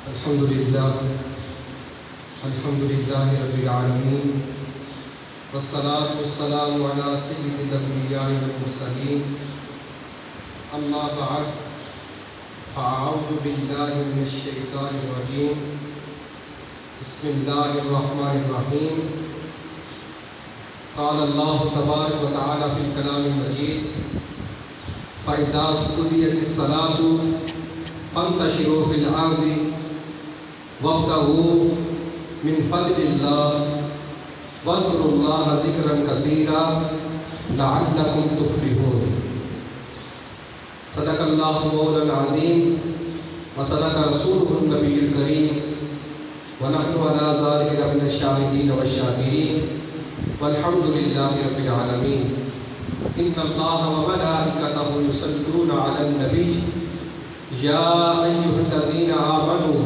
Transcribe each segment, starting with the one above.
الحمد لله رب العالمين والصلاة والسلام على سيد الأنبياء والمرسلين أما بعد فأعوذ بالله من الشيطان الرجيم بسم الله الرحمن الرحيم قال الله تبارك وتعالى في الكلام المجيد فإذا قضيت الصلاة فانتشروا في الأرض وابتغوا من فضل الله واذكروا الله ذكرا كثيرا لعلكم تفلحون صدق الله مولانا العظيم وصدق رسوله النبي الكريم ونحن على ذلك من الشاهدين والشاكرين والحمد لله رب العالمين إن الله وملائكته يصلون على النبي يا أيها الذين آمنوا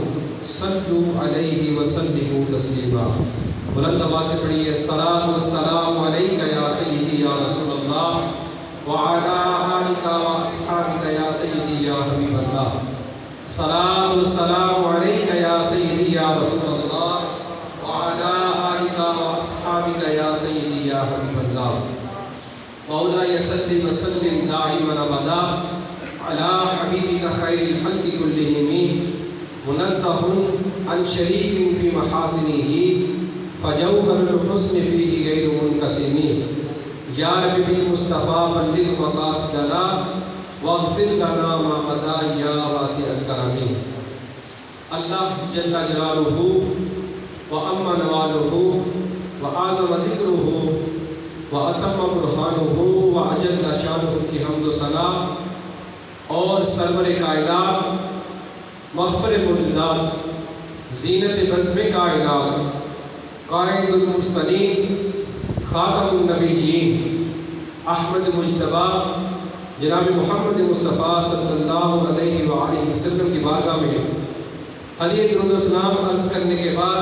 صلوا عليه وسلموا تسليما بلند آواز سے پڑھیے الصلاۃ والسلام علیک یا سیدی یا رسول اللہ وعلی آلک واصحابک یا سیدی یا حبیب اللہ الصلاۃ والسلام علیک یا سیدی یا رسول اللہ وعلی آلک واصحابک یا سیدی یا حبیب اللہ مولاي صل وسلم دائما ابدا على حبيبك خير الخلق كلهم منزه عن شريك في محاسنه فجوهر الحسن فيه غير منقسم يا رب بالمصطفى بلغ مقاصدنا واغفر لنا ما مضى يا واسع الكرم اللہ جل جلالہ وعم نوالہ وعظم ذکرہ وَأَتَمَّ بُرْحَانُهُ وَأَجَلَّ شَانُهُ کی حمد و ثنا اور سرور کائنات مغفر موجودات زینت بزم کائنات قائد المرسلین خاتم النبیین احمد مجتبی جناب محمد مصطفیٰ صلی اللہ علیہ وآلہ وسلم کی بارگاہ میں حدیث درود و سلام عرض کرنے کے بعد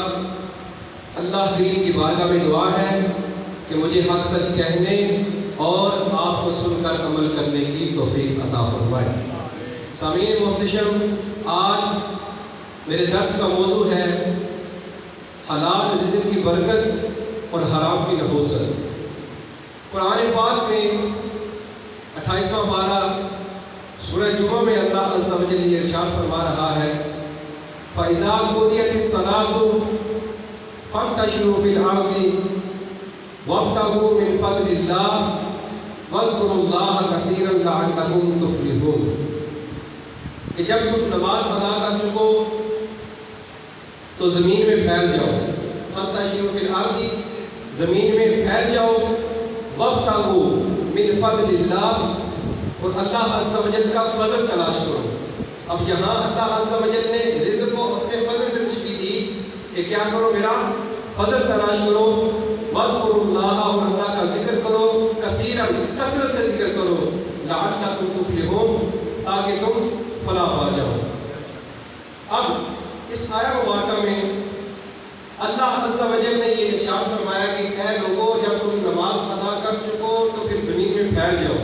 اللہ کریم کی بارگاہ میں دعا ہے کہ مجھے حق سچ کہنے اور آپ کو سن کر عمل کرنے کی توفیق عطا فرمائے۔ سامعین محتشم، آج میرے درس کا موضوع ہے حلال رزق کی برکت اور حرام کی نحوست۔ قرآن پاک میں 28واں پارہ سورہ جمعہ میں اللہ عز و جل یہ ارشاد فرما رہا ہے فَإِذَا قُضِيَتِ الصَّلَاةُ فَانتَشِرُوا فِي الْأَرْضِ وَابْتَغُوا مِنْ فَضْلِ اللَّهِ وَاذْكُرُوا اللَّهَ كَثِيرًا لَعَلَّكُمْ تُفْلِحُونَ کہ جب تم نماز ادا کر چکو تو زمین میں پھیل جاؤ، فَانتَشِرُوا فِي الْأَرْضِ زمین میں پھیل جاؤ، وَابْتَغُوا مِنْ فَضْلِ اللَّهِ اور اللہ عز و جل کا فضل تلاش کرو۔ اب یہاں اللہ عز و جل نے رزق کو اپنے فضل سے تشبیہ دی کہ کیا کرو، میرا فضل تلاش کرو، وَاذْكُرُوا اللَّهَ اور اللہ کا ذکر کرو، کثیراً کثرت سے ذکر کرو، لَعَلَّكُمْ تُفْلِحُونَ تاکہ تم فلاح پا جاؤ۔ اب اس آیہ مبارکہ میں اللہ عز و جل نے یہ ارشاد فرمایا کہ اے لوگوں، جب تم نماز ادا کر چکو تو پھر زمین میں پھیل جاؤ۔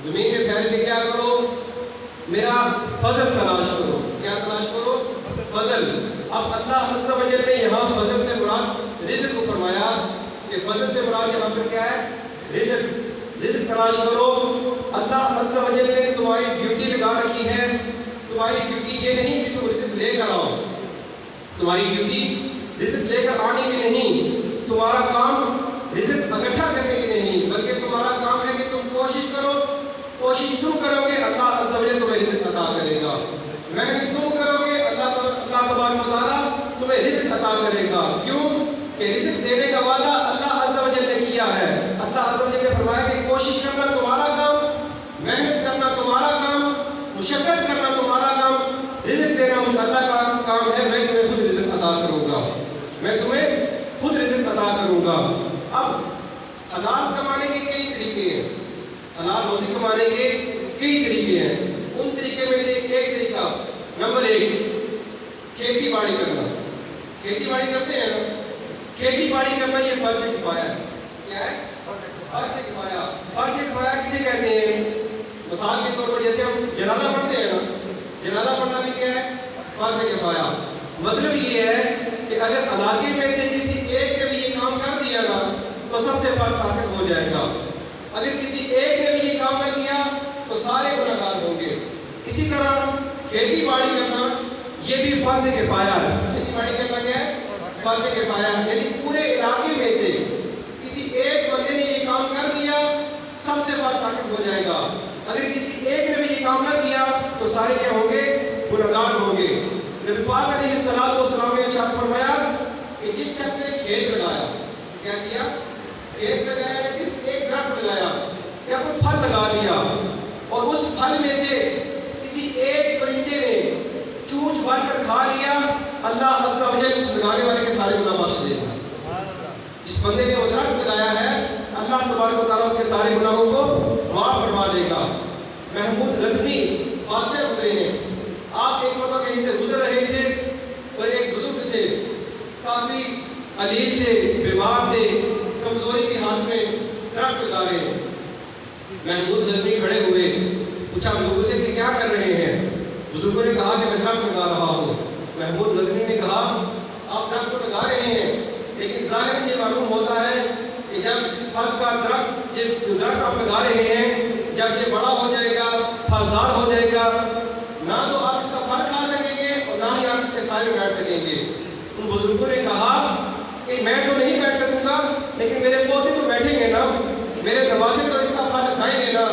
زمین میں پھیل کے کیا کرو؟ میرا فضل تلاش کرو۔ کیا تلاش کرو؟ فضل۔ اب اللہ عز و جل نے یہاں فضل سے مراد رزق کو فرمایا کہ فضل سے مراد یہاں پر کیا ہے؟ رزق۔ رزق تلاش کرو۔ اللہ عز و جل نے تمہاری ڈیوٹی لگا رکھی ہے۔ تمہاری ڈیوٹی یہ نہیں کہ تم رزق لے کر آؤ، تمہاری ڈیوٹی رزق لے کر آنے کی نہیں، تمہارا کام رزق اکٹھا کرنے کی نہیں، بلکہ تمہارا کام ہے کہ تم کوشش کرو۔ کوشش تم کرو گے اللہ عز و جل تمہیں رزق عطا کرے گا۔ محنت تم کرو گے اللہ تبارک و تعالیٰ تمہیں رزق عطا کرے گا۔ کیوں کہ رزق دینے کا وعدہ اللہ عز و جل نے کیا ہے۔ اللہ عز و جل نے فرمایا کہ کوشش کرنا تمہارا کام، محنت کرنا تمہارا کام، مشقت کرنا تمہارا کام، رزق دینا اللہ کا کام ہے۔ میں تمہیں خود رزق عطا کروں گا، میں تمہیں خود رزق عطا کروں گا۔ اب حلال کمانے کے کئی طریقے ہیں، حلال روزی کمانے کے کئی طریقے ہیں۔ ان طریقے میں سے ایک طریقہ نمبر 1 کھیتی باڑی کرنا۔ کھیتی باڑی کرتے ہیں نا، کھیتی باڑی کرنا یہ فرض کفایہ ہے۔ کیا ہے؟ فرض کفایہ۔ فرض کفایہ کسے کہتے ہیں؟ مثال کے طور پر جیسے ہم جنازہ پڑھتے ہیں نا، جنازہ پڑھنا بھی کیا ہے؟ فرض کفایہ مطلب یہ ہے کہ اگر علاقے میں سے کسی ایک نے بھی یہ کام کر دیا نا تو سب سے فرض ثابت ہو جائے گا. اگر کسی ایک نے بھی یہ کام نہ کیا تو سارے گنہگار ہوں گے. اسی طرح کھیتی باڑی کرنا یہ بھی فرض کفایہ ہے. کھیتی باڑی کرنا کیا ہے؟ فرض کفایہ. یعنی پورے علاقے میں سے کسی ایک بندے نے یہ کام کر دیا سب سے فرض ثابت ہو جائے گا. اگر کسی ایک نے بھی یہ کام نہ کیا تو سارے کیا ہوں گے؟ گنہگار ہوں گے. نبی پاک علیہ السلام نے ارشاد فرمایا کہ جس شخص نے کھیت لگایا، کیا کیا؟ کھیت لگایا یا صرف ایک درخت لگایا یا کوئی پھل لگا لیا اور اس پھل میں سے کسی ایک پرندے نے چونچ بھر کر کھا لیا، اللہ عز و جل اس لگانے والے کے سارے گناہ بخش دے گا. جس بندے نے وہ درخت لگایا ہے اللہ تبارک و تعالیٰ اس کے سارے گناہوں کو معاف فرما دے گا. محمود غزنی بادشاہ گزرے ہیں. آپ ایک مرتبہ کہیں سے گزر رہے تھے اور ایک بزرگ تھے، کافی علیل تھے، بیمار تھے، کمزوری کی حالت میں درخت لگا رہے ہیں. محمود غزنی کھڑے ہوئے، پوچھا بزرگوں سے کہ کیا کر رہے ہیں؟ بزرگوں نے کہا کہ میں درخت لگا رہا ہوں. محمود غزنی نے کہا آپ درخت تو لگا رہے ہیں لیکن ظاہر یہ معلوم ہوتا ہے کہ جب اس پھل کا درخت، یہ درخت آپ لگا رہے ہیں، جب یہ بڑا ہو جائے گا، پھلدار ہو جائے گا، نہ تو آپ اس کا پھل کھا سکیں گے اور نہ ہی آپ اس کے سائے میں بیٹھ سکیں گے. ان بزرگوں نے کہا کہ میں تو نہیں بیٹھ سکوں گا لیکن میرے پوتے تو بیٹھیں گے نا، میرے نواسے تو اس کا پھل کھائیں گے نا.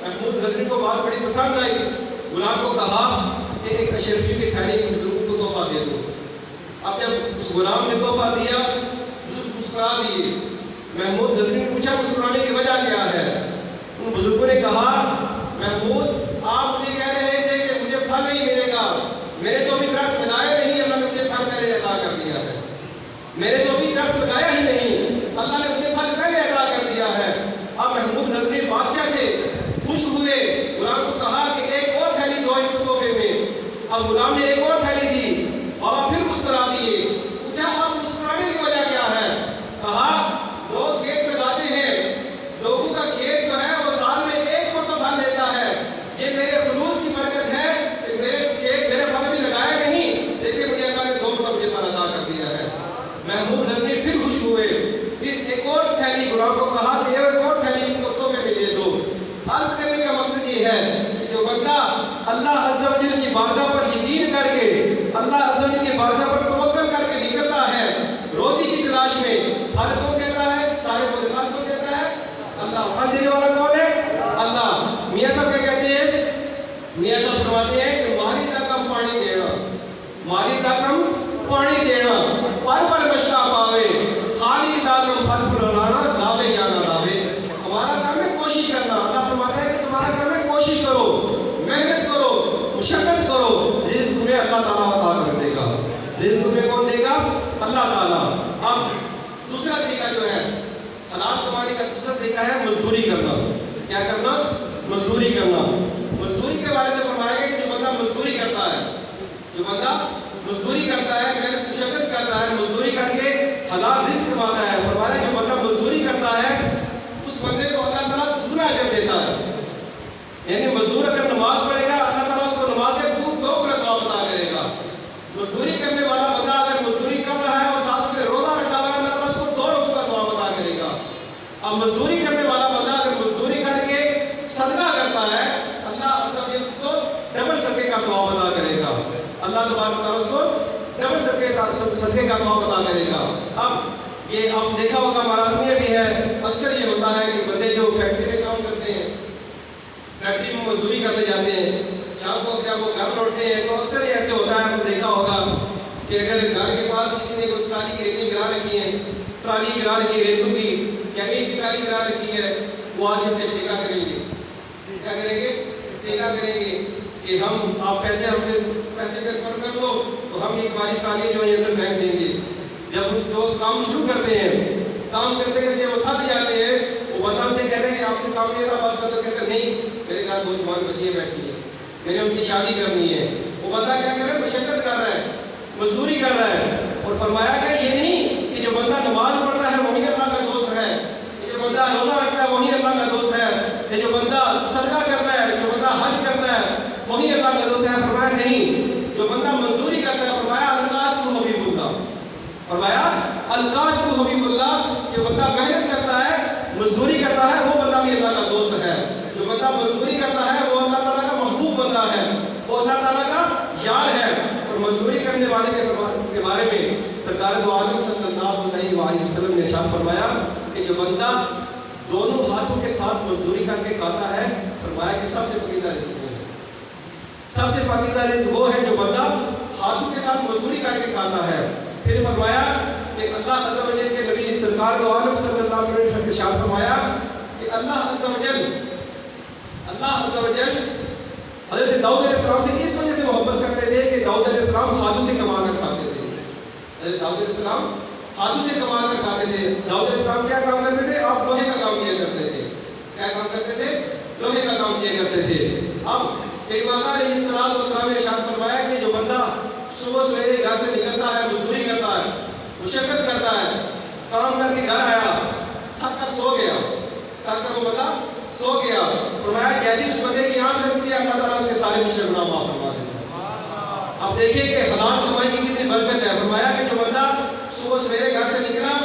محمود غزنی کو بات بڑی پسند آئی. غلام کو کہا کہ ایک اشرفی کی تھیلی بزرگوں کو تحفہ دے دو. اب جب اس غلام نے تحفہ دیا بزرگ مسکرا دیے. محمود غزنی نے پوچھا مسکرانے کی وجہ کیا ہے؟ ان بزرگوں نے کہا محمود آپ مجھے کہہ رہے تھے کہ مجھے پھل نہیں ملے گا، میں نے تو ابھی درخت لگایا نہیں، اللہ نے مجھے پھل پہلے عطا کر دیا ہے. میں نے تو ابھی درخت لگایا ہی نہیں، اللہ نے مجھے پھل پہلے عطا کر دیا ہے. اب محمود غزنی بادشاہ تھے، خوش ہوئے. غلام کو کہا کہ ایک اور تھیلی دو ان کو تحفے میں. اب غلام نے ایک اور تھیلی دی. بابا پھر مسکرا دیے. پوچھا آپ مسکرانے کی وجہ کیا ہے؟ کہا لوگ کھیت لگاتے ہیں، لوگوں کا کھیت جو ہے وہ سال میں ایک مرتبہ پھل لیتا ہے. یہ میرے خلوص کی برکت ہے کہ میرے کھیت میرے پھل بھی لگائے نہیں لیکن مجھے اللہ نے 2 مرتبہ مجھے پھل عطا کر دیا ہے. محمود غزنی پھر خوش ہوئے. پھر ایک اور تھیلی غلام کو کہا کہ ایک اور تھیلی ان کو تحفے میں دے دو. عرض کرنے کا مقصد یہ ہے کہ جو بندہ اللہ عز و جل کی بارگاہ پر یقین کر کے، اللہ عز و جل کی بارگاہ پر توکل کر کے نکلتا ہے روزی کی تلاش میں، پھل کون دیتا ہے؟ سارے پھل کون دیتا ہے؟ اللہ. پھل دینے والا کون ہے؟ اللہ. میاں صاحب کیا کہتے ہیں؟ میاں صاحب فرماتے ہیں کہ مالی تاکم پانی دینا، مالی تاکم پانی دینا، پر مشکا پاوے، خالی تاکم پھل پھلانا، لاوے یا نہ لاوے. ہمارا کام ہے کوشش کرنا. اللہ فرماتا ہے کہ تمہارا کام ہے کوشش کرو، محنت کرو، مشقت کرو، رزق تمہیں اللہ تعالیٰ عطا کر دے گا. رزق تمہیں کون دے گا؟ اللہ تعالیٰ. اب دوسرا طریقہ جو ہے حلال کمانے کا دوسرا طریقہ ہے مزدوری کرنا. کیا کرنا؟ مزدوری کرنا. مزدوری کے بارے سے فرمایا گیا کہ جو بندہ مزدوری کرتا ہے، جو بندہ مزدوری کرتا ہے، محنت مشقت کرتا ہے، مزدوری کر کے حلال رزق کماتا ہے، فرمایا جو بندہ مزدوری کرتا ہے اس بندے کو اللہ تعالیٰ دگنا اجر دیتا ہے. یعنی مزدور اگر نماز پڑھے گا اللہ تعالیٰ اس کو نماز کے 2 گنا ثواب عطا کرے گا. مزدوری کرنے والا بندہ اگر مزدوری کر رہا ہے اور ساتھ اس نے روزہ رکھا ہوا ہے اللہ تعالیٰ اس کو 2 روزوں کا ثواب عطا کرے گا. اب مزدوری کرنے والا بندہ اگر مزدوری کر کے صدقہ کرتا ہے اللہ عز و جل اس کو ڈبل صدقے کا ثواب عطا کرے گا. اللہ تبارک و تعالیٰ اس کو ڈبل صدقے کا ثواب عطا کرے گا. اب یہ آپ دیکھا ہوگا ہمارا میں بھی ہے، اکثر یہ ہوتا ہے کہ بندے جو فیکٹری میں کام کرتے ہیں، فیکٹری میں مزدوری کرنے جاتے ہیں، شام کو جب وہ گھر لوٹتے ہیں تو اکثر یہ ایسے ہوتا ہے. آپ نے دیکھا ہوگا کہ اگر گھر کے پاس کسی نے کوئی ٹرالی کی ریتیں گرا رکھی ہے، ٹرالی گرا رکھی ہے ریتوں کی یا ایک کی ٹرالی گرا رکھی ہے، وہ آج سے ٹھیکہ کریں گے. کیا کریں گے؟ ٹھیکہ کریں گے کہ ہم آپ پیسے ہم سے پیسے کر لو تو ہم ایک باری ٹرالی جو ہے اندر پھینک دیں گے. جب جو کام شروع کرتے ہیں، کام کرتے کرتے وہ تھک جاتے ہیں، وہ بندہ ہم سے کہتے ہیں کہ آپ سے کام نہیں تھا بس کر. تو کہتے ہیں نہیں میرے گھر 2 جوان بچیاں بیٹھی ہیں، میں نے ان کی شادی کرنی ہے. وہ بندہ کیا کر رہا ہے؟ مشقت کر رہا ہے، مزدوری کر رہا ہے. اور فرمایا کہ یہ نہیں کہ جو بندہ نماز پڑھتا ہے وہی اللہ کا دوست ہے، جو بندہ روزہ رکھتا ہے وہی اللہ کا دوست ہے، یہ جو بندہ صدقہ کرتا ہے، جو بندہ حج کرتا ہے وہی اللہ کا دوست ہے. فرمایا نہیں، جو بندہ مزدوری فرمایا القاسم حبیب اللہ، جو بندہ محنت کرتا ہے، مزدوری کرتا ہے، وہ بندہ بھی اللہ کا دوست ہے. جو بندہ مزدوری کرتا ہے وہ اللہ تعالیٰ کا محبوب بندہ ہے، وہ اللہ تعالیٰ کا یار ہے. اور مزدوری کرنے والے کے بارے میں سرکار دو عالم صلی اللہ علیہ وآلہ وسلم نے ارشاد فرمایا کہ جو بندہ دونوں ہاتھوں کے ساتھ مزدوری کر کے کھاتا ہے، فرمایا کہ سب سے پاکیزہ رزق وہ ہے. سب سے پاکیزہ رزق وہ ہے جو بندہ ہاتھوں کے ساتھ مزدوری کر کے کھاتا ہے. پھر فرمایا کہ اللہ عز و جل کے نبی سرکار دو عالم صلی اللہ علیہ وسلم نے ارشاد فرمایا کہ اللہ عز و جل حضرت داؤد علیہ السلام سے اس وجہ سے محبت کرتے تھے کہ داؤد علیہ السلام ہاتھوں سے کما کر کھاتے تھے. حضرت داؤد علیہ السلام ہاتھوں سے کما کر کھاتے تھے. داؤد علیہ السلام کیا کام کرتے تھے؟ آپ لوہے کا کام کیا کرتے تھے. کیا کام کرتے تھے؟ لوہے کا کام کیا کرتے تھے. اب کریم آقا علیہ السلام نے ارشاد فرمایا کہ جو بندہ صبح سویرے گھر سے نکلتا ہے، مزدوری کرتا ہے، مشقت کرتا ہے، کام کر کے گھر آیا، تھک کر سو گیا، وہ بندہ سو گیا، فرمایا جیسے اس بندے کی آنکھ لگتی ہے اللہ تعالیٰ اس کے سارے پچھلے گناہ معاف فرما دیتا ہے. اب دیکھیں کہ حلال کمائی کی کتنی برکت ہے. فرمایا کہ جو بندہ صبح سویرے گھر سے نکلا،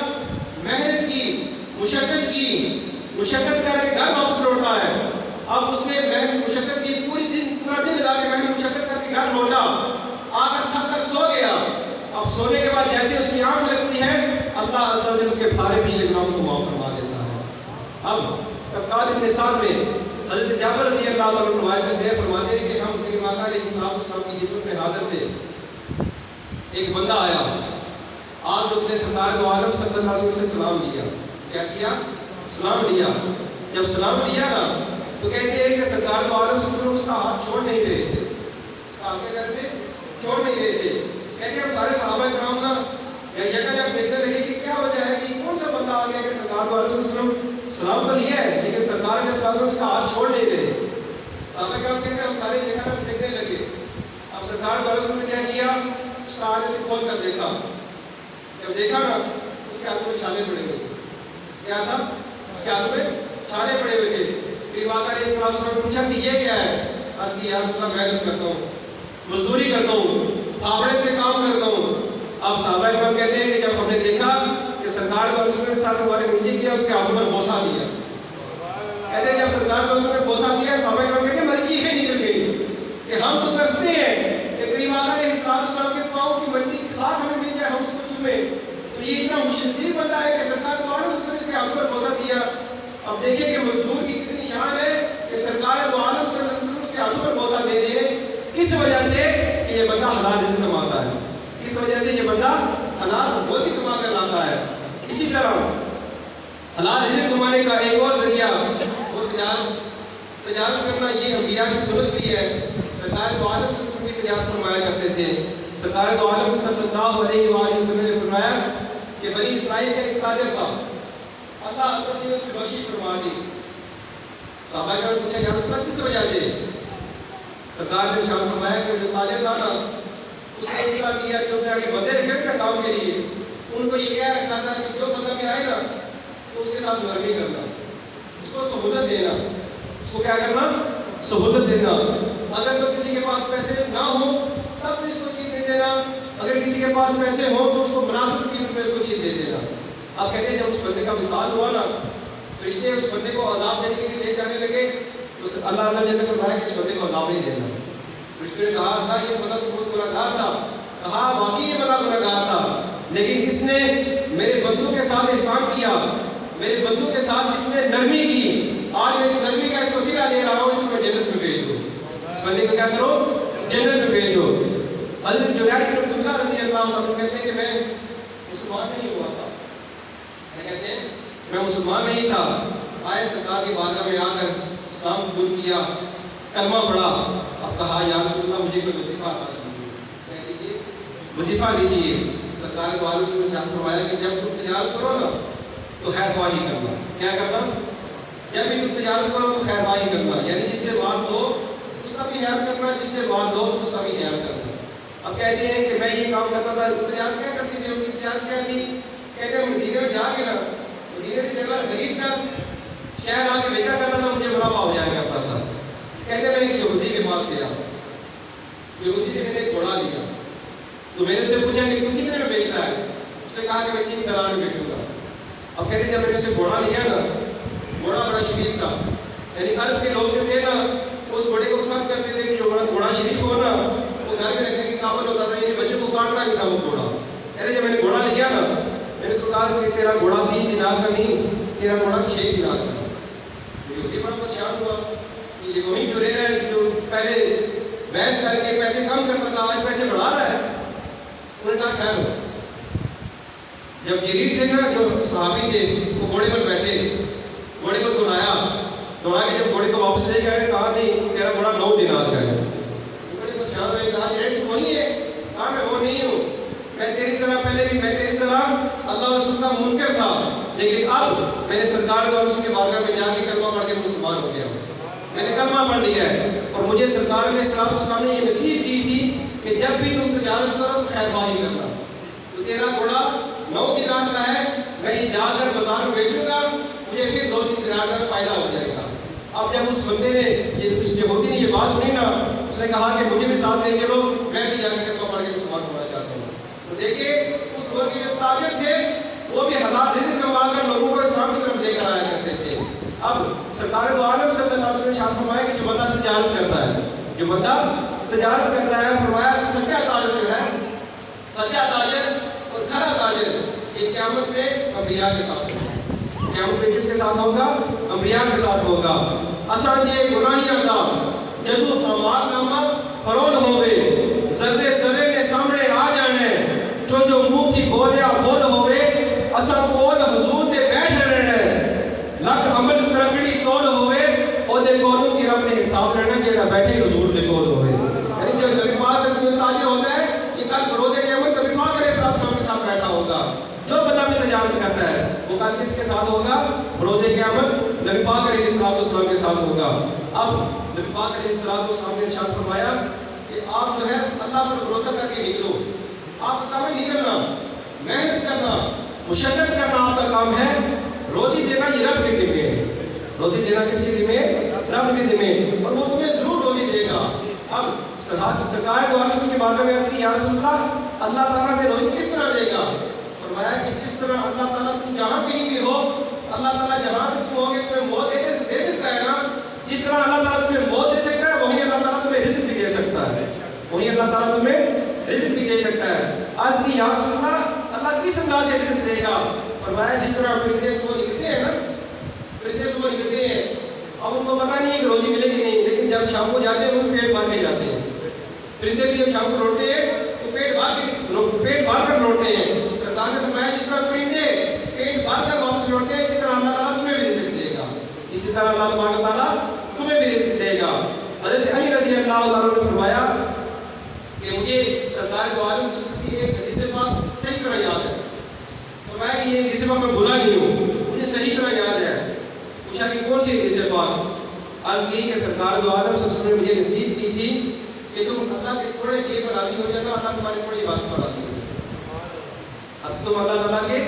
محنت کی، مشقت کر کے گھر واپس لوٹتا ہے. اب اس نے محنت مشقت کی، پورا دن لگا کے محنت مشقت کر کے گھر لوٹا، آ کر تھک کر سو گیا. اب سونے کے بعد جیسے اس کی آنکھ لگتی ہے اللہ عز و جل اس کے سارے پچھلے گناہوں کو معاف فرما دیتا ہے. اب طبقات ابن سعد میں حضرت جابر رضی اللہ عنہ روایت کرتے ہیں، فرماتے ہیں کہ ہم کریم آقا علیہ السلام کی خدمت میں حاضر تھے. ایک بندہ آیا، آج اس نے سرکار دو عالم صلی اللہ علیہ وسلم سے سلام لیا. کیا کیا؟ سلام لیا. جب سلام لیا نا تو کہتے ہیں کہ سرکار دو عالم صلی اللہ علیہ وسلم اس کا ہاتھ چھوڑ نہیں رہے تھے. اس کا ہاتھ کیا کر رہے تھے؟ چھوڑ نہیں رہے تھے. کہتے ہیں ہم سارے صحابہ کرام نا جب دیکھنے لگے کہ کیا وجہ ہے کہ کون سا بندہ آ گیا کہ سرکار دو عالم صلی اللہ علیہ وسلم سلام تو لیا ہے لیکن سرکار کے ساتھ اس کا ہاتھ چھوڑ نہیں رہے. صحابہ کرام کہتے ہیں ہم سارے دیکھنے لگے. اب سرکار دو عالم صلی اللہ علیہ وسلم نے کیا کیا؟ اس کا آگے سے کھول کر دیکھا. جب دیکھا نا اس کے ہاتھوں میں چھالے پڑے ہوئے. کیا تھا؟ اس کے ہاتھوں میں چھالے پڑے ہوئے تھے. پھر آقا علیہ السلام سے پوچھا کہ یہ کیا ہے؟ عرض کی یا رسول اللہ محنت کرتا ہوں، مزدوری کرتا ہوں، پھاوڑے سے کام کرتا ہوں. اب صحابہ کرام کہتے ہیں کہ جب ہم نے دیکھا کہ سرکار کو رسول کے ساتھ ہمارے نیچے کیا، اس کے ہاتھوں پر بوسہ دیا. کہتے ہیں جب سرکار کو رسول نے بوسہ دیا، صحابہ کرام کہتے ہیں ہماری چیخیں نکل گئی کہ ہم تو ترستے ہیں کہ کریم آقا علیہ السلام کے پاؤں کی مٹی کی خاک ہمیں مل جائے، ہم اس کو چومیں. تو یہ اتنا مشرف بندہ ہے کہ سرکار کو اس کے ہاتھوں پر بوسہ دیا. اب دیکھیں کہ مزدور کی کتنی شان ہے کہ سرکار دو عالم صلی اللہ علیہ وسلم اس کے ہاتھوں پر بوسہ دے دے. کس وجہ سے؟ کہ یہ بندہ حلال رزق کماتا ہے. اس وجہ سے یہ بندہ حلال روزی کما کر لاتا ہے. اسی طرح حلال رزق کمانے کا ایک اور ذریعہ وہ تجارت کرنا. یہ انبیاء کی سنت بھی ہے. سرکار دو عالم صلی اللہ علیہ وسلم کی تجارت فرمایا کرتے تھے. سرکار دو عالم صلی اللہ علیہ وآلہ وسلم نے فرمایا کہ بنی اسرائیل کا ایک تاجر تھا، اللہ عز و جل نے اس کو بخشش فرما دی. صحابہ نے پوچھا یا رسول اللہ کس وجہ سے؟ سرکار نے ارشاد فرمایا کہ جو تاجر تھا نا اس نے اس طرح کیا کہ اس نے آگے بندے رکھے تھے کام کے لیے. ان کو یہ کہہ رکھا تھا کہ جو بندہ بھی آئے نا تو اس کے ساتھ نرمی کرنا، اس کو سہولت دینا. اس کو کیا کرنا؟ سہولت دینا. اگر تو کسی کے پاس پیسے نہ ہوں تب بھی اس کو چیز دے دینا، اگر کسی کے پاس پیسے ہوں تو اس کو مناسب قیمت میں اس کو چیز دے دینا. آپ کہتے ہیں جب اس بندے کا وصال ہوا نا تو اس نے اس بندے کو عذاب دینے کے لیے لے جانے لگے تو اللہ عز و جل نے فرمایا کہ اس بندے کو عذاب نہیں دینا. رشتے نے کہا اللہ یہ بندہ تو بہت گنہگار تھا. کہا واقعی یہ بندہ گنہگار تھا لیکن اس نے میرے بندوں کے ساتھ احسان کیا، میرے بندوں کے ساتھ اس نے نرمی کی. آج میں اس نرمی کا اس کو صلہ دے رہا ہوں، اس کو جنت میں بھیج دو. اس بندے کو کیا کرو؟ جنت میں بھیج دو. حضرت جریر بن عبداللہ رضی اللہ عنہ کہتے ہیں کہ میں مسلمان نہیں ہوا تھا. کہتے ہیں میں مسلمان نہیں تھا. آئے سرکار کی بارگاہ میں آ کر اسلام قبول کیا، کلمہ پڑھا. اب کہا یا رسول اللہ مجھے کوئی وظیفہ عطا کیجیے، وظیفہ دیجیے. سرکار کو عالم سے فرمایا کہ جب تم تجارت کرو نا تو خیر خواہی کرنا. کیا کرنا؟ جب بھی تم تجارت کرو تو خیر خواہی کرنا، یعنی جس سے مال دو اس کا بھی خیال کرنا، جس سے مال دو اس کا بھی خیال کرنا. اب کہتے ہیں کہ میں یہ کام کرتا تھا. تجارت کیا کرتی تھی؟ ان کی تجارت کیا تھی؟ کہتے ہیں مدینے میں جا کے نا مدینے سے جگہ خرید کر شہر آ کے بیچا کرتا تھا، مجھے منافع ہو جایا کرتا تھا. کہتے ہیں میں ایک یہودی کے پاس گیا، یہودی سے میں نے ایک گھوڑا لیا تو میں نے اس سے پوچھا کہ تم کتنے میں بیچتا ہے؟ اس اس نے کہا کہ میں 3 دینار میں بیچوں گا. اب کہتے جب میں نے اسے گھوڑا لیا نا، گھوڑا بڑا شریف تھا، یعنی عرب کے لوگ جو تھے نا اس گھوڑے کو پسند کرتے تھے کہ جو بڑا گھوڑا شریف ہو نا وہ گھر میں رکھنے کے قابل ہوتا تھا، یعنی بچوں کو کاٹنا نہیں تھا وہ گھوڑا. کہتے جب میں نے گھوڑا لیا نا میں نے اس کو کہا کہ تیرا گھوڑا 3 دینار کا نہیں، تیرا گھوڑا 6 دینار کا. یہ بڑا پریشان ہوا کہ یہ وہی جو رہ رہا ہے جو پہلے بحث کر کے پیسے کم کرتا تھا آج پیسے بڑھا رہا ہے. انہوں نے کہا خیر ہو. جب جریر تھے نا جو صحابی تھے وہ گھوڑے پر بیٹھے، گھوڑے کو دوڑا کے جب گھوڑے کو واپس لے گئے کہا نہیں تیرا گھوڑا 9 دینار کا ہے. گھوڑے کو شان ہوئے کہا جریر تو وہی ہے. کہا میں وہ نہیں ہوں، میں تیری طرح پہلے بھی میں تیری طرح اللہ رسول کا منکر تھا، لیکن اب میں نے سرکار اور رسول کے بارگاہ میں جا کے کلمہ پڑھ کے مسلمان ہو گیا. میں نے کلمہ پڑھ لیا ہے اور مجھے سرکار علیہ السلام نے یہ نصیحت کی تھی کہ جب بھی تم تجارت کرو تو خیر خواہی کرنا. تو تیرا گھوڑا 9 دینار کا ہے، میں یہ جا کر بازار میں بیچوں گا، مجھے پھر 2-3 دینار کا فائدہ ہو جائے گا. اب جب اس بندے نے اس یہودی نے یہ بات سنی نا اس نے کہا کہ مجھے بھی ساتھ لے چلو، میں بھی جا کے کلمہ پڑھ کے مسلمان ہونا چاہتا ہوں. تو دیکھیے اس دور کے جو تاجر تھے وہ بھی حلال رزق کما کر لوگوں کو اسلام کی طرف لے کر آیا کرتے تھے. اب سرکار دو عالم صلی اللہ علیہ وسلم نے ارشاد فرمایا کہ جو بندہ تجارت کرتا ہے، جو بندہ تجارت کرتا ہے، فرمایا سچا تاجر جو ہے، سچا تاجر اور کھرا تاجر یہ قیامت میں انبیاء کے ساتھ ہوگا. قیامت میں کس کے ساتھ ہوگا؟ انبیاء کے ساتھ ہوگا. اساں جے گناہی آندا جدو اعمال نامہ فرول ہوے ذرے ذرے نے سامنے آ جانے جو منہ تھی بولیا بول ہوے اساں کول حضور دے بیٹھ رہنے لکھ عمل ترکڑی توڑ ہوے او دے کولوں کی رب نے حساب لینا جیڑا بیٹھے حضور دے کول ہوے. یعنی جو نبی پاک صلی اللہ علیہ وسلم تاجر ہوتا ہے یہ کل بروز قیامت نبی پاک علیہ السلام کے ساتھ بیٹھا ہوگا. جو بندہ بھی تجارت کرتا ہے وہ کل کس کے ساتھ ہوگا؟ بروز قیامت نبی پاک علیہ السلام کے ساتھ ہوگا. اب نبی پاک علیہ السلام نے ارشاد فرمایا کہ آپ جو ہے اللہ پر بھروسہ کر کے نکلو. آپ کا کام ہے نکلنا، محنت کرنا، مشقت کرنا آپ کا کام ہے. روزی دینا یہ رب کے ذمہ ہے. روزی دینا کس کے ذمہ ہے؟ رب کے ذمہ ہے، اور وہ تمہیں ضرور روزی دے گا. اب سرکار دو عالم کی بارگاہ میں عرض کی یا رسول اللہ، اللہ تعالیٰ میں روزی کس طرح دے گا؟ فرمایا کہ جس طرح اللہ تعالیٰ تم جہاں کہیں بھی ہو، اللہ تعالیٰ جہاں بھی تم ہوگے تمہیں موت دے سکتا ہے نا. جس طرح اللہ تعالیٰ تمہیں موت دے سکتا ہے وہیں اللہ تعالیٰ تمہیں رزق بھی دے سکتا ہے، وہیں اللہ تعالیٰ تمہیں رزق بھی دے سکتا ہے. آج کی یا رسول اللہ کس انداز سے رزق دے گا؟ فرمایا جس طرح پرندے صبح نکلتے ہیں نا، پرندے صبح نکلتے ہیں اب ان کو پتہ نہیں ہے کہ روزی ملے گی نہیں، لیکن جب شام کو جاتے ہیں وہ پیٹ بھر کے جاتے ہیں. پرندے بھی جب شام کو لوٹتے ہیں تو پیٹ بھر کر لوٹتے ہیں. سرکار نے فرمایا جس طرح پرندے پیٹ بھر کر واپس لوٹتے ہیں اسی طرح اللہ تعالیٰ تمہیں بھی رزق دے گا، اسی طرح اللہ تبارک و تعالیٰ تمہیں بھی رزق دے گا. حضرت علی رضی اللہ عنہ نے فرمایا کہ مجھے سرکار دو عالم کی ایک حدیث پاک صحیح طرح یاد ہے. فرمایا کہ یہ حدیث پاک میں بھولا نہیں ہوں، مجھے صحیح طرح یاد ہے. پوچھا کہ کون سی حدیث پاک؟ عرض کی کہ سرکار دو عالم صلی اللہ علیہ وسلم نے مجھے نصیحت کی تھی کہ تم اللہ کے تھوڑے دیے پر راضی ہو جانا، اللہ تمہاری تھوڑی بات پر راضی ہو جائے. اب تم اللہ تعالیٰ کے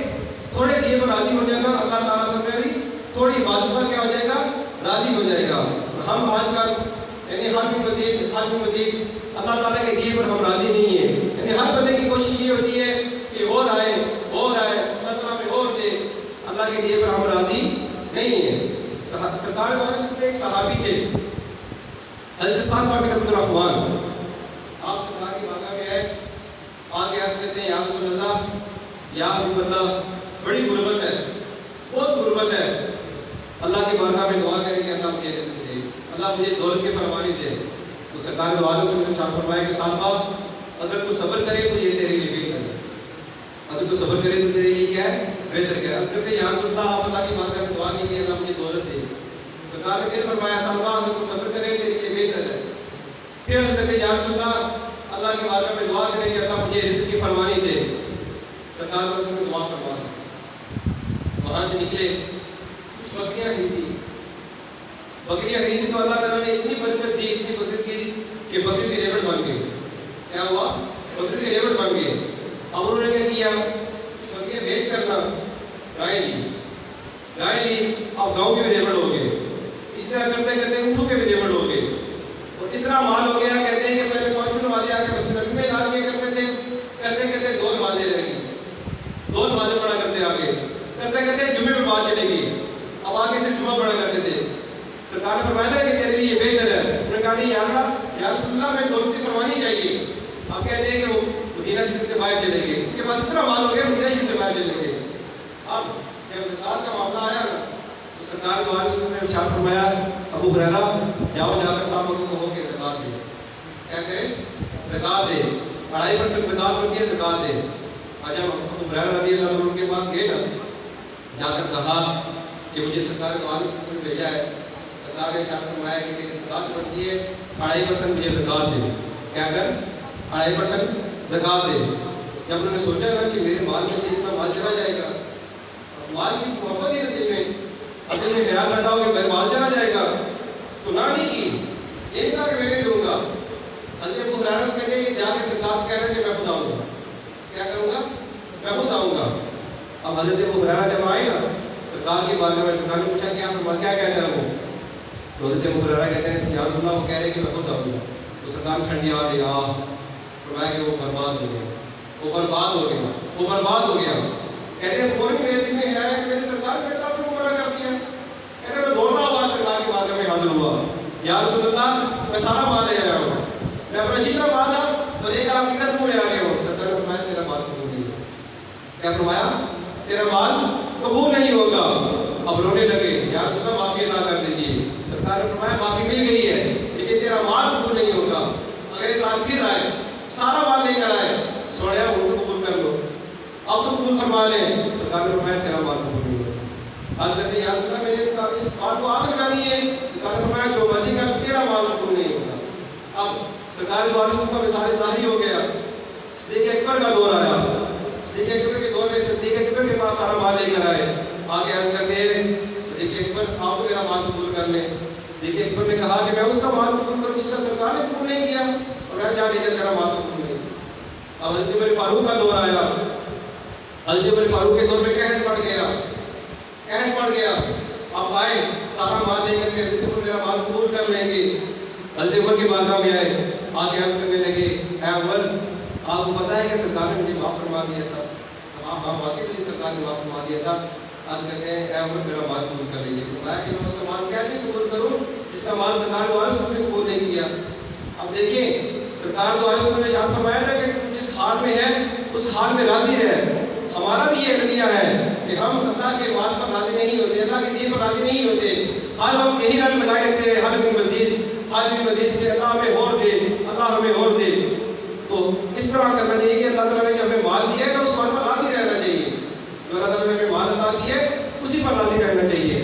تھوڑے دیے پر راضی ہو جانا، اللہ تعالیٰ تمہاری تھوڑی بات پر کیا ہو جائے گا؟ راضی ہو جائے گا. ہم آج کل یعنی ہر مزید اللہ تعالیٰ کے دیے پر ہم راضی نہیں ہیں. یعنی ہر بندے کی کوشش یہ ہوتی ہے کہ اور آئے اللہ تعالیٰ میں اور دے، اللہ کے دیے پر ہم راضی نہیں ہیں. سرکار ایک صحابی تھے حضرت سعد بن عبد الرحمن. آپ سرکار کی بارگاہ میں آئے، آگے عرض کرتے ہیں یا رسول اللہ، یا حبیب اللہ، بڑی غربت ہے، بہت غربت ہے، اللہ کی بارگاہ میں دعا کریں کہ اللہ مجھے رزق دے، اللہ مجھے دولت کے فرمانی دے. تو سرکار دو عالم سے ارشاد فرمایا کہ صاحبہ اگر تو صبر کرے تو یہ تیرے لیے بہتر ہے. اگر تو صبر کرے تو تیرے لیے کیا ہے؟ بہتر کیا ہے. عرض کرتے ہیں یا رسول اللہ، آپ اللہ کی بارگاہ میں دعا کیجیے اللہ مجھے دولت دے. سرکار نے پھر فرمایا صاحبہ اگر تو صبر کرے تیرے لیے بہتر ہے. پھر عرض کرتے ہیں یا رسول اللہ کی بارگاہ میں دعا کریں کہ اللہ مجھے رزق کی فرمانی دے. سرکار نے دعا فرمایا. وہاں سے نکلے، کچھ بکریاں خریدی تو اللہ تعالیٰ نے اتنی برکت دی، اتنی برکت کی کہ بکری کے ریوڑ بن گئے. کیا ہوا؟ بکری کے ریوڑ بن گئے. اب انہوں نے کیا کیا؟ بکریاں بیچ کر نا گائے لی، اب گاؤں کے بھی ریوڑ ہو گئے. اس طرح کرتے کرتے اونٹوں کے بھی ریوڑ ہو گئے. اور اتنا مال ہو گیا، کہتے ہیں کہ پہلے 5 نمازیں آ کے مسجد میں لا دیا کرتے تھے، کرتے کرتے 2 نمازیں رہ گئی. 2 بات چلے گی. اب آگے صرف جمعہ پڑھا کرتے تھے. سرکار نے فرمایا تھا کہ تیرے لیے یہ بہتر ہے. انہوں نے کہا نہیں یا اللہ یا رسول اللہ میں 2 رکعتیں فرمانی چاہیے. آپ کہتے ہیں کہ وہ مدینہ شریف سے باہر چلے گئے, ان کے پاس اتنا مال ہو گیا مدینہ شریف سے باہر چلے گئے. اب جب زکوٰۃ کا معاملہ آیا نا تو سرکار دو عالم نے ارشاد فرمایا ابو ہریرہ جاؤ جا کر صاحب کو کہو کہ زکوٰۃ دے. کیا کریں؟ زکوٰۃ دے. 2.5% زکوٰۃ بنتی ہے, زکوٰۃ دے. آج جب ابو ہریرہ رضی اللہ عنہ کے پاس گئے نا, جا کر کہا کہ مجھے سرکار دو عالم سے بھیجا ہے, سرکار نے ارشاد فرمایا کہ تیری زکوٰۃ بنتی ہے 2.5% مجھے زکوٰۃ دے. کیا کر؟ 2.5% زکوٰۃ دے. جب انہوں نے سوچا نا کہ میرے مال میں سے اتنا مال چلا جائے گا, مال کی محبت ہی دل میں, اب دل میں خیال رہتا ہو کہ میرا مال چلا جائے گا, تو نہ نہیں کی, یہ نہیں کہا کہ میں نہیں دوں گا. حضرت ابو ہریرہ کہتے ہیں کہ جا کے سرکار کہہ رہے کہ میں خود آؤں گا. کیا کروں گا؟ میں خود آؤں گا. اب حضرت ابو ہریرہ جب آئے نا سرکار کی بارگاہ میں, سرکار نے پوچھا کیا کہتے ہیں وہ, تو حضرت ابو ہریرہ کہتے ہیں یا رسول اللہ وہ کہہ رہے کہ میں خود آؤں گا. تو سرکار ٹھنڈی آ گئی, فرمایا کہ وہ برباد ہو گیا, وہ برباد ہو گیا, وہ برباد ہو گیا. کہتے ہیں فوراً میرے دل میں آیا کہ میری سرکار کے ساتھ کو منع کر دیا. کہتے ہیں میں دوڑتا ہوا سرکار کی بارگاہ میں حاضر ہوا, یا رسول اللہ میں سارا مال لے آیا ہوں, میں اپنا جتنا مال تھا تو لے کر آپ کے قدموں میں آ گیا ہوں. سرکار نے فرمایا تیرا مال قبول نہیں ہوگا. کیا فرمایا؟ تیرا مال قبول نہیں ہوگا. اب رونے لگے, یا رسول اللہ معافی ادا کر دیجیے. سرکار نے فرمایا معافی مل گئی ہے لیکن تیرا مال قبول نہیں ہوگا. اگر اس آدمی پھر آئے سارا مال لے کر آئے, سوڑیا وہ تو قبول کر لو, اب تو قبول فرما لیں. سرکار نے فرمایا تیرا مال قبول نہیں ہوگا. آج کہتے ہیں یا رسول اللہ میں نے اس بات کو آگ لگانی ہے. سرکار نے فرمایا جو مرضی کر تیرا مال قبول نہیں ہوگا. اب سرکار دوارے اس کا مثال ظاہری ہو گیا. صدیق اکبر کا دور آیا. صدیق اکبر کے دور میں صدیق اکبر کے پاس سارا مال لے کر آئے. آگے عرض کرتے ہیں صدیق اکبر آپ میرا مال قبول کر لیں. صدیق اکبر نے کہا کہ میں اس کا مال قبول کروں جس کا سرکار نے قبول نہیں کیا, اور میں جا لیجیے میرا مال قبول نہیں. اب حضرت عمر فاروق کا دور آیا. حضرت عمر فاروق کے دور میں قحط پڑ گیا, قحط پڑ گیا. اب آئے سارا مال لے کر کے حضرت عمر میرا مال قبول کر لیں گے. حضرت عمر کی بارگاہ میں آئے, آگے عرض کرنے لگے اے عمر آپ کو پتہ ہے کہ سرکار نے مجھے معاف فرما دیا تھا. ہاں واقعی سرکار نے معاف فرما دیا تھا. آج کہتے ہیں اے عمر میرا مال قبول کر لیجیے. فرمایا کہ میں اس کا مال کیسے قبول کروں جس کا مال سرکار دوارے سب نے قبول نہیں کیا. اب دیکھیں سرکار دوارے سب نے ارشاد فرمایا تھا کہ جس حال میں ہے اس حال میں راضی رہے. ہمارا بھی یہ رویہ ہے کہ ہم اللہ کے مال پر راضی نہیں ہوتے, اللہ کے دین پر راضی نہیں ہوتے. ہر وقت یہی رٹ لگائے رکھتے ہیں ہر بھی مزید کہ اللہ ہمیں اور دے, اللہ ہمیں اور دے. تو اس طرح کرنا چاہیے کہ اللہ تعالیٰ نے جو ہمیں مال دیا ہے تو اس مال پر راضی رہنا چاہیے. جو اللہ تعالیٰ نے ہمیں مال عطا کیا ہے اسی پر راضی رہنا چاہیے.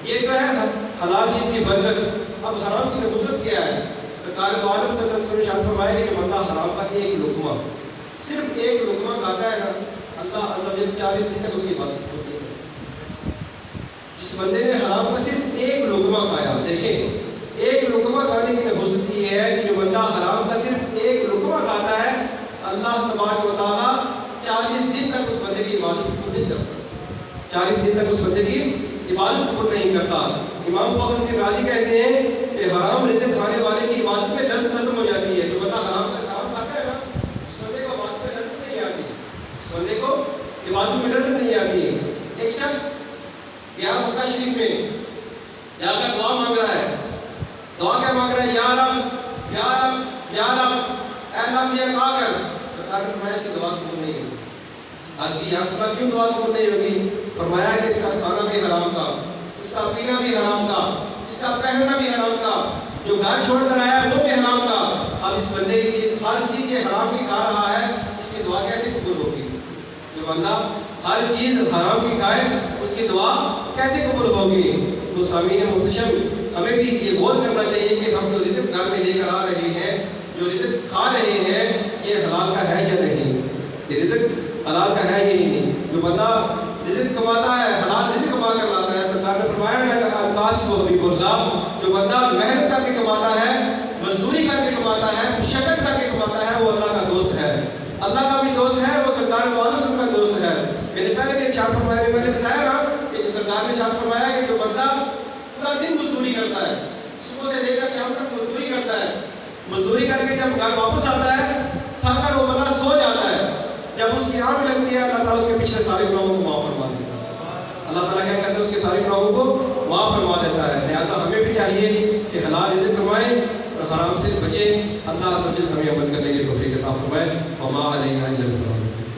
یہ تو ہے حلال چیز کی برکت. اب حرام کی نبوت کیا ہے؟ سرکار دو عالم صلی اللہ علیہ وسلم نے ارشاد فرمایا کہ جو بندہ حرام کا ایک لقمہ, صرف ایک لقمہ کھاتا ہے نا, اللہ عز و جل 40 دن تک اس کی عبادت ہوتی ہے. جس بندے نے حرام کا صرف ایک لقمہ کھایا, دیکھیں ایک لقمہ کھانے کی نبوت یہ ہے کہ جو بندہ حرام کا صرف ایک لقمہ کھاتا ہے اللہ تبارک و تعالیٰ 40 دن تک اس بندے کی عبادت کو نہیں کرتا. 40 دن تک اس بندے کی عبادت کو نہیں کرتا. امام فخر الدین رازی کہتے ہیں کہ حرام رزق کھانے والے کی عبادت میں لذت ختم ہو جاتی ہے. جو بندہ حرام کھاتا ہے نا اس بندے کو عبادت میں لذت نہیں آتی, اس بندے کو عبادت میں لذت نہیں آتی. ایک شخص گیا مکہ شریف میں جا کر دعا مانگ رہا ہے. دعا کیا مانگ رہا ہے؟ یا رب یا رب یا رب, اے اللہ مجھے عطا کر. سرکار نے فرمایا اس کی دعا قبول نہیں ہوگی. آج کی یا رسول اللہ کیوں دعا قبول نہیں ہوگی؟ فرمایا کہ اس کا کھانا بھی حرام کا, اس کا پینا بھی حرام کا, اس کا پہننا بھی حرام کا, جو گھر چھوڑ کر آیا ہے وہ بھی حرام کا. اب اس بندے کی ہر چیز یہ حرام کی کھا رہا ہے, اس کی دعا کیسے قبول ہوگی؟ جو بندہ ہر چیز حرام کی کھائے اس کی دعا کیسے قبول ہوگی؟ تو سامعین محتشم ہمیں بھی یہ غور کرنا چاہیے کہ ہم جو رزق گھر میں لے کر آ رہے ہیں, جو رزق کھا رہے ہیں, یہ حلال کا ہے یا نہیں. یہ رزق حلال کا ہے یا نہیں. جو بندہ رزق کماتا ہے حلال رزق کما کر لاتا ہے, سرکار نے فرمایا ہے کہ القاسم حبیب اللہ, جو بندہ محنت کر کے کماتا ہے, مزدوری کر کے کماتا ہے, مشقت کر کے کماتا ہے, وہ اللہ کا دوست ہے. اللہ کا بھی دوست ہے, وہ سرکار والوں کا دوست ہے. میں نے پہلے بھی ارشاد فرمایا, میں نے بتایا نا کہ جو سرکار نے ارشاد فرمایا کہ جو بندہ پورا دن مزدوری کرتا ہے, صبح سے لے کر شام تک مزدوری کرتا ہے, مزدوری کر کے جب گھر واپس آتا ہے تھک کر وہ بندہ سو جاتا ہے, جب اس کی آنکھ لگتی ہے اللہ تعالیٰ اس کے پیچھے سارے گناہوں کو معاف فرما دیتا ہے. اللہ تعالیٰ کیا کرتا ہے کرنے اس کے سارے گناہوں کو معاف فرما دیتا ہے. لہٰذا ہمیں بھی چاہیے کہ حلال رزق کمائیں اور حرام سے بچیں. اللہ عز و جل ہمیں عمل کرنے کی توفیق عطا فرمائے. وما علینا الا البلاغ.